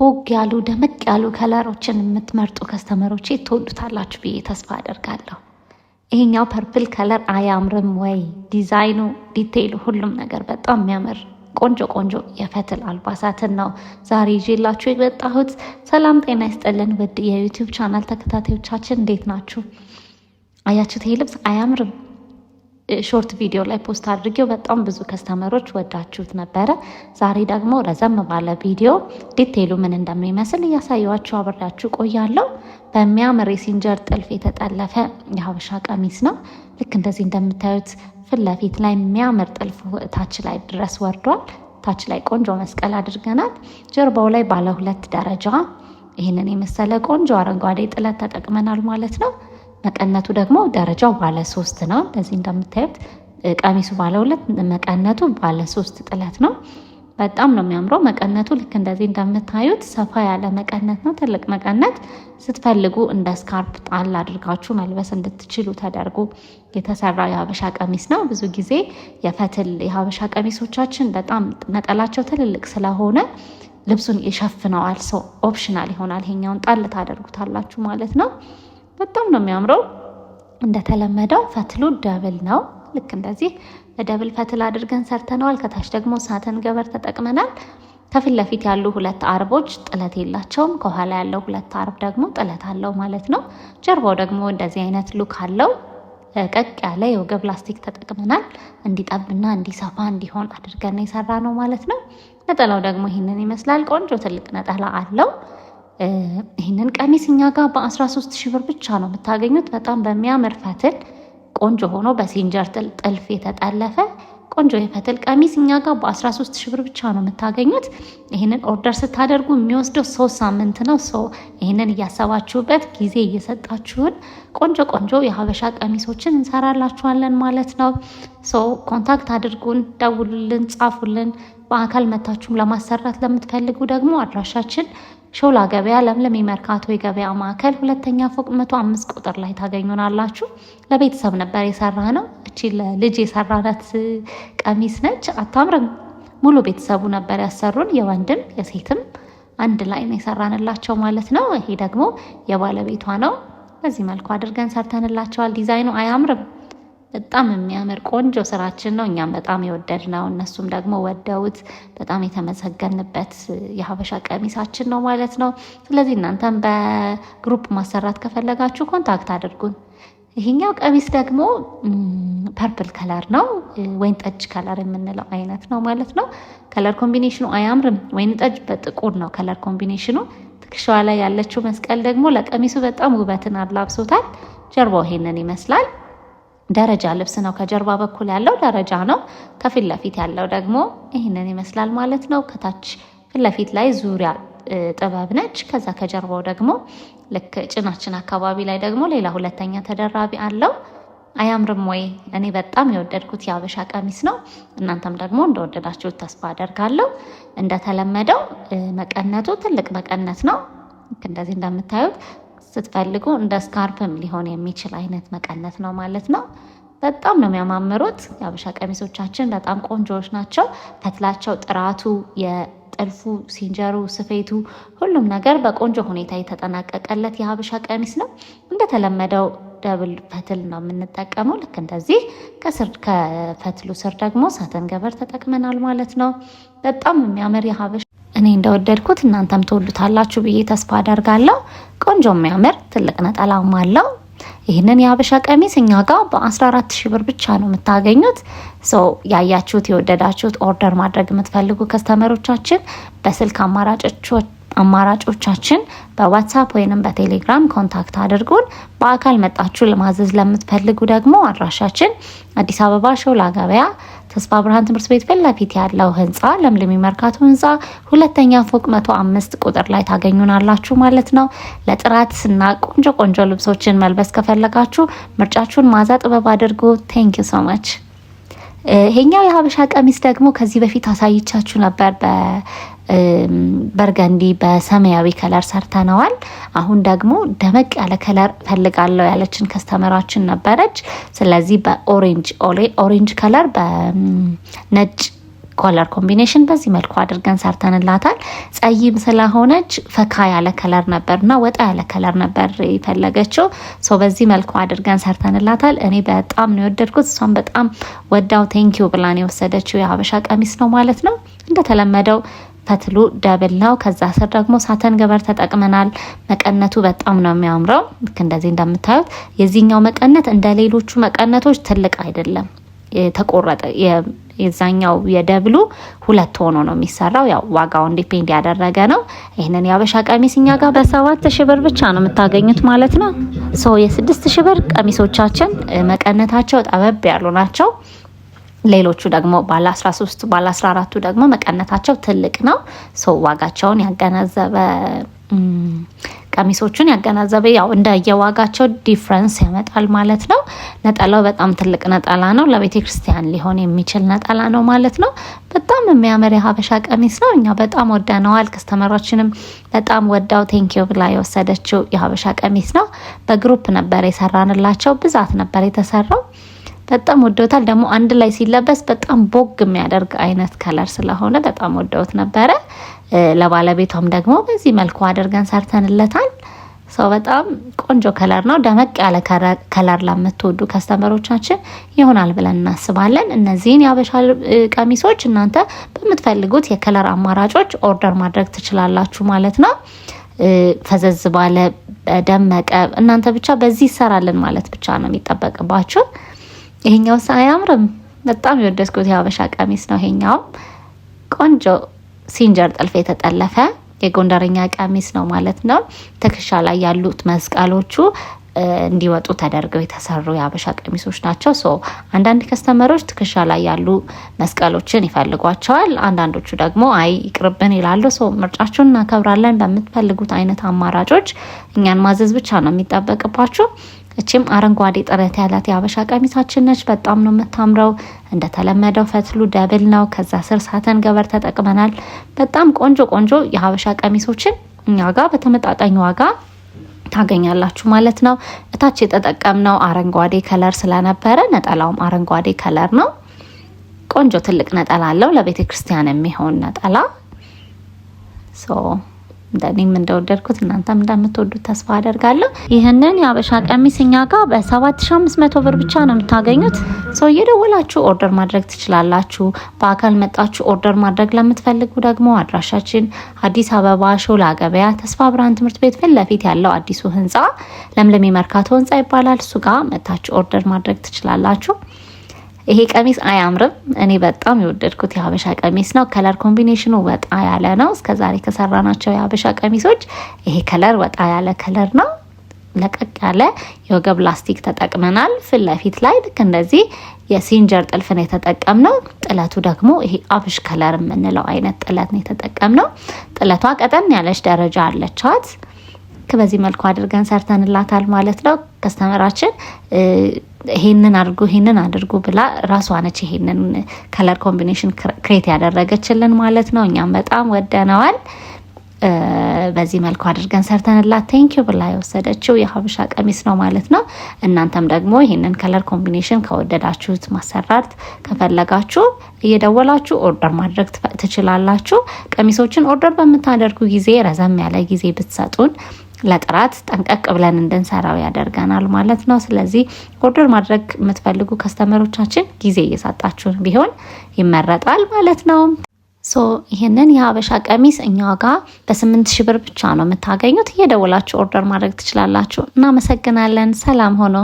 ቦግ ያሉ ደመቅ ያሉ ከለሮችን የምትመርጡ ከስተመሮቼ ትወዱታላችሁ ብዬ ተስፋ አደርጋለሁ። ይሄኛው ፐርፕል ከለር አያምርም ወይ? ዲዛይኑ፣ ዲቴይሉ፣ ሁሉም ነገር በጣም የሚያምር ቆንጆ የፈትል አልባሳትን ነው ዛሬ ይዤላችሁ የመጣሁት። ሰላም ጤና ይስጥልን ውድ የዩቲዩብ ቻናል ተከታታዮቻችን እንዴት ናችሁ? አያችሁት? ይሄ ልብስ አያምርም? ሾርት ቪዲዮ ላይ ፖስት አድርጌው በጣም ብዙ ከስተመሮች ወዳችሁት ነበረ። ዛሬ ደግሞ ረዘም ባለ ቪዲዮ ዲቴይሉ ምን እንደሚመስል እያሳየኋችሁ አብሬያችሁ ቆያለሁ። በሚያምር የሲንጀር ጥልፍ የተጠለፈ የሀበሻ ቀሚስ ነው። ልክ እንደዚህ እንደምታዩት ፊት ለፊት ላይ የሚያምር ጥልፍ ታች ላይ ድረስ ወርዷል። ታች ላይ ቆንጆ መስቀል አድርገናል። ጀርባው ላይ ባለ 2 ደረጃ ይህንን የመሰለ ቆንጆ አረንጓዴ ጥለት ተጠቅመናል ማለት ነው። መቀነቱ ደግሞ ደረጃው ባለ 3 ነው። እንደዚህ እንደምታዩት ቀሚሱ ባለ 2 መቀነቱ ባለ 3 ጥለት ነው። በጣም ነው የሚያምረው። መቀነቱ ልክ እንደዚህ እንደምታዩት ሰፋ ያለ መቀነት ነው። ትልቅ መቀነት ስትፈልጉ እንደ ስካርፕ ጣል አድርጋችሁ መልበስ እንድትችሉ ተደርጎ የተሰራ የሀበሻ ቀሚስ ነው። ብዙ ጊዜ የፈትል የሀበሻ ቀሚሶቻችን በጣም ነጠላቸው ትልልቅ ስለሆነ ልብሱን ይሸፍነዋል። ሰው ኦፕሽናል ይሆናል። ይሄኛውን ጣል ታደርጉታላችሁ ማለት ነው። በጣም ነው የሚያምረው። እንደተለመደው ፈትሉ ደብል ነው። ልክ እንደዚህ በደብል ፈትል አድርገን ሰርተነዋል። ከታች ደግሞ ሳተን ገበር ተጠቅመናል። ከፊት ለፊት ያሉ 2 አርቦች ጥለት የላቸውም። ከኋላ ያለው 2 አርብ ደግሞ ጥለት አለው ማለት ነው። ጀርባው ደግሞ እንደዚህ አይነት ሉክ አለው። ቀቅ ያለ የወገብ ላስቲክ ተጠቅመናል። እንዲጠብና እንዲሰፋ እንዲሆን አድርገን የሰራ ነው ማለት ነው። ነጠላው ደግሞ ይህንን ይመስላል። ቆንጆ ትልቅ ነጠላ አለው። ይህንን ቀሚስ እኛ ጋር በ13,000 ብር ብቻ ነው የምታገኙት። በጣም በሚያምር ፈትል ቆንጆ ሆኖ በሲንጀር ጥልፍ የተጠለፈ ቆንጆ የፈትል ቀሚስ እኛ ጋር በ13,000 ብር ብቻ ነው የምታገኙት። ይህንን ኦርደር ስታደርጉ የሚወስደው 3 ሳምንት ነው። ይህንን እያሰባችሁበት ጊዜ እየሰጣችሁን ቆንጆ የሀበሻ ቀሚሶችን እንሰራላችኋለን ማለት ነው። ኮንታክት አድርጉን፣ ደውሉልን፣ ጻፉልን። በአካል መታችሁም ለማሰራት ለምትፈልጉ ደግሞ አድራሻችን ሾላ ገበያ ለምለም መርካቶ የገበያ ማዕከል 2ኛ ፎቅ 105 ቁጥር ላይ ታገኙናላችሁ። ለቤተሰብ ነበር የሰራ ነው። እቺ ለልጅ የሰራናት ቀሚስ ነች። አታምርም? ሙሉ ቤተሰቡ ነበር ያሰሩን። የወንድም የሴትም አንድ ላይ ነው የሰራንላቸው ማለት ነው። ይሄ ደግሞ የባለቤቷ ነው። በዚህ መልኩ አድርገን ሰርተንላቸዋል። ዲዛይኑ አያምርም? በጣም የሚያምር ቆንጆ ስራችን ነው። እኛም በጣም የወደድነው እነሱም ደግሞ ወደውት በጣም የተመሰገንበት የሀበሻ ቀሚሳችን ነው ማለት ነው። ስለዚህ እናንተም በግሩፕ ማሰራት ከፈለጋችሁ ኮንታክት አድርጉን። ይሄኛው ቀሚስ ደግሞ ፐርፕል ከለር ነው። ወይን ጠጅ ከለር የምንለው አይነት ነው ማለት ነው። ከለር ኮምቢኔሽኑ አያምርም? ወይን ጠጅ በጥቁር ነው ከለር ኮምቢኔሽኑ። ትከሻዋ ላይ ያለችው መስቀል ደግሞ ለቀሚሱ በጣም ውበትን አላብሶታል። ጀርባው ይሄንን ይመስላል። ደረጃ ልብስ ነው። ከጀርባ በኩል ያለው ደረጃ ነው። ከፊት ለፊት ያለው ደግሞ ይህንን ይመስላል ማለት ነው። ከታች ፊት ለፊት ላይ ዙሪያ ጥበብ ነች። ከዛ ከጀርባው ደግሞ ልክ ጭናችን አካባቢ ላይ ደግሞ ሌላ 2ኛ ተደራቢ አለው። አያምርም ወይ? እኔ በጣም የወደድኩት የሀበሻ ቀሚስ ነው። እናንተም ደግሞ እንደወደዳችሁት ተስፋ አደርጋለሁ። እንደተለመደው መቀነቱ ትልቅ መቀነት ነው። ልክ እንደዚህ እንደምታዩት ስትፈልጉ እንደ ስካርፕም ሊሆን የሚችል አይነት መቀነት ነው ማለት ነው። በጣም ነው የሚያማምሩት። የሀበሻ ቀሚሶቻችን በጣም ቆንጆዎች ናቸው። ፈትላቸው፣ ጥራቱ፣ የጥልፉ፣ ሲንጀሩ፣ ስፌቱ፣ ሁሉም ነገር በቆንጆ ሁኔታ የተጠናቀቀለት የሀበሻ ቀሚስ ነው። እንደተለመደው ደብል ፈትል ነው የምንጠቀመው። ልክ እንደዚህ ከፈትሉ ስር ደግሞ ሳተን ገበር ተጠቅመናል ማለት ነው። በጣም የሚያምር የሀበሻ እኔ እንደወደድኩት እናንተም ትወዱታላችሁ ብዬ ተስፋ አደርጋለሁ። ቆንጆ የሚያምር ትልቅ ነጠላም አለው። ይህንን የሀበሻ ቀሚስ እኛ ጋር በ14,000 ብር ብቻ ነው የምታገኙት። ያያችሁት የወደዳችሁት ኦርደር ማድረግ የምትፈልጉ ከስተመሮቻችን በስልክ አማራጮቻችን በዋትሳፕ ወይንም በቴሌግራም ኮንታክት አድርጉን። በአካል መጣችሁ ለማዘዝ ለምትፈልጉ ደግሞ አድራሻችን አዲስ አበባ ሾላ ገበያ ተስፋ ብርሃን ትምህርት ቤት ፊት ለፊት ያለው ህንፃ ለምለም መርካቶ ህንፃ 2ኛ ፎቅ 105 ቁጥር ላይ ታገኙናላችሁ ማለት ነው። ለጥራትና ቆንጆ ልብሶችን መልበስ ከፈለጋችሁ ምርጫችሁን ማዛ ጥበብ አድርጉ። ቴንክ ዩ ሶ ማች። ይሄኛው የሀበሻ ቀሚስ ደግሞ ከዚህ በፊት አሳይቻችሁ ነበር። በርገንዲ በሰማያዊ ከለር ሰርተነዋል። አሁን ደግሞ ደመቅ ያለ ከለር ፈልጋለሁ ያለችን ከስተመራችን ነበረች። ስለዚህ በኦሬንጅ ከለር በነጭ ኮለር ኮምቢኔሽን በዚህ መልኩ አድርገን ሰርተንላታል። ጸይም ስለሆነች ፈካ ያለ ከለር ነበርና ወጣ ያለ ከለር ነበር የፈለገችው። ሶ በዚህ መልኩ አድርገን ሰርተንላታል። እኔ በጣም ነው የወደድኩት። እሷም በጣም ወዳው ቴንኪዩ ብላን የወሰደችው የሀበሻ ቀሚስ ነው ማለት ነው። እንደተለመደው ፈትሉ ደብል ነው። ከዛ ስር ደግሞ ሳተን ገበር ተጠቅመናል። መቀነቱ በጣም ነው የሚያምረው። ልክ እንደዚህ እንደምታዩት የዚህኛው መቀነት እንደ ሌሎቹ መቀነቶች ትልቅ አይደለም። የተቆረጠ የዛኛው የደብሉ 2 ሆኖ ነው የሚሰራው። ያው ዋጋውን ዲፔንድ ያደረገ ነው። ይሄንን የሀበሻ ቀሚስ እኛ ጋር በ7,000 ብር ብቻ ነው የምታገኙት ማለት ነው። ሶ የ6,000 ብር ቀሚሶቻችን መቀነታቸው ጠበብ ያሉ ናቸው። ሌሎቹ ደግሞ ባለ 13 ባለ 14 ደግሞ መቀነታቸው ትልቅ ነው። ሶ ዋጋቸውን ያገናዘበ ቀሚሶቹን ያገናዘበ ያው እንደየዋጋቸው ዲፍረንስ ያመጣል ማለት ነው። ነጠላው በጣም ትልቅ ነጠላ ነው። ለቤተ ክርስቲያን ሊሆን የሚችል ነጠላ ነው ማለት ነው። በጣም የሚያምር የሀበሻ ቀሚስ ነው። እኛ በጣም ወደነዋል። ከስተመራችንም በጣም ወዳው ቴንኪዩ ብላ የወሰደችው የሀበሻ ቀሚስ ነው። በግሩፕ ነበር የሰራንላቸው። ብዛት ነበር የተሰራው። በጣም ወደውታል። ደግሞ አንድ ላይ ሲለበስ በጣም ቦግ የሚያደርግ አይነት ከለር ስለሆነ በጣም ወደውት ነበረ። ለባለቤቷም ደግሞ በዚህ መልኩ አድርገን ሰርተንለታል። ሰው በጣም ቆንጆ ከለር ነው። ደመቅ ያለ ከለር ለምትወዱ ከስተመሮቻችን ይሆናል ብለን እናስባለን። እነዚህን የሀበሻ ቀሚሶች እናንተ በምትፈልጉት የከለር አማራጮች ኦርደር ማድረግ ትችላላችሁ ማለት ነው። ፈዘዝ ባለ ደመቀ እናንተ ብቻ በዚህ ይሰራልን ማለት ብቻ ነው የሚጠበቅባችሁ። ይሄኛው አያምርም? በጣም የወደድኩት የሀበሻ ቀሚስ ነው። ይሄኛው ቆንጆ ሲንጀር ጥልፍ የተጠለፈ የጎንደረኛ ቀሚስ ነው ማለት ነው። ትከሻ ላይ ያሉት መስቀሎቹ እንዲወጡ ተደርገው የተሰሩ የሀበሻ ቀሚሶች ናቸው። ሶ አንዳንድ ከስተመሮች ትከሻ ላይ ያሉ መስቀሎችን ይፈልጓቸዋል። አንዳንዶቹ ደግሞ አይ ይቅርብን ይላሉ። ሶ ምርጫችሁን እናከብራለን። በምትፈልጉት አይነት አማራጮች እኛን ማዘዝ ብቻ ነው የሚጠበቅባችሁ። እቺም አረንጓዴ ጥለት ያላት የሀበሻ ቀሚሳችን ነች። በጣም ነው የምታምረው። እንደተለመደው ፈትሉ ደብል ነው። ከዛ ስር ሳተን ገበር ተጠቅመናል። በጣም ቆንጆ ቆንጆ የሀበሻ ቀሚሶችን እኛ ጋር በተመጣጣኝ ዋጋ ታገኛላችሁ ማለት ነው። እታች የተጠቀምነው አረንጓዴ ከለር ስለነበረ ነጠላውም አረንጓዴ ከለር ነው። ቆንጆ ትልቅ ነጠላ አለው። ለቤተ ክርስቲያን የሚሆን ነጠላ እንደኔም እንደወደድኩት እናንተም እንደምትወዱት ተስፋ አደርጋለሁ። ይህንን የሀበሻ ቀሚስ እኛ ጋር በ7,500 ብር ብቻ ነው የምታገኙት። ሰው እየደወላችሁ ኦርደር ማድረግ ትችላላችሁ። በአካል መጣችሁ ኦርደር ማድረግ ለምትፈልጉ ደግሞ አድራሻችን አዲስ አበባ ሾላ ገበያ ተስፋ ብርሃን ትምህርት ቤት ፊት ለፊት ያለው አዲሱ ህንጻ ለምለም መርካቶ ህንጻ ይባላል። እሱ ጋር መጣችሁ ኦርደር ማድረግ ትችላላችሁ። ይሄ ቀሚስ አያምርም? እኔ በጣም የወደድኩት የሀበሻ ቀሚስ ነው። ከለር ኮምቢኔሽኑ ወጣ ያለ ነው። እስከዛሬ ከሰራናቸው የሀበሻ ቀሚሶች ይሄ ከለር ወጣ ያለ ከለር ነው። ለቀቅ ያለ የወገብ ላስቲክ ተጠቅመናል። ፊት ለፊት ላይ ልክ እንደዚህ የሲንጀር ጥልፍ ነው የተጠቀምነው። ጥለቱ ደግሞ ይሄ አብሽ ከለር የምንለው አይነት ጥለት ነው የተጠቀምነው። ጥለቷ ቀጠን ያለች ደረጃ አለቻት። በዚህ መልኩ አድርገን ሰርተንላታል ማለት ነው። ከስተመራችን ይሄንን አድርጉ ብላ ራሷ ነች ይሄንን ከለር ኮምቢኔሽን ክሬት ያደረገችልን ማለት ነው። እኛም በጣም ወደነዋል። በዚህ መልኩ አድርገን ሰርተንላት ቴንኪዩ ብላ የወሰደችው የሀበሻ ቀሚስ ነው ማለት ነው። እናንተም ደግሞ ይሄንን ከለር ኮምቢኔሽን ከወደዳችሁት ማሰራት ከፈለጋችሁ እየደወላችሁ ኦርደር ማድረግ ትችላላችሁ። ቀሚሶችን ኦርደር በምታደርጉ ጊዜ ረዘም ያለ ጊዜ ብትሰጡን ለጥራት ጠንቀቅ ብለን እንድንሰራው ያደርገናል ማለት ነው። ስለዚህ ኦርደር ማድረግ የምትፈልጉ ከስተመሮቻችን ጊዜ እየሰጣችሁን ቢሆን ይመረጣል ማለት ነው። ይህንን የሀበሻ ቀሚስ እኛ ጋር በ8,000 ብር ብቻ ነው የምታገኙት። እየደወላችሁ ኦርደር ማድረግ ትችላላችሁ። እናመሰግናለን። ሰላም ሆኖ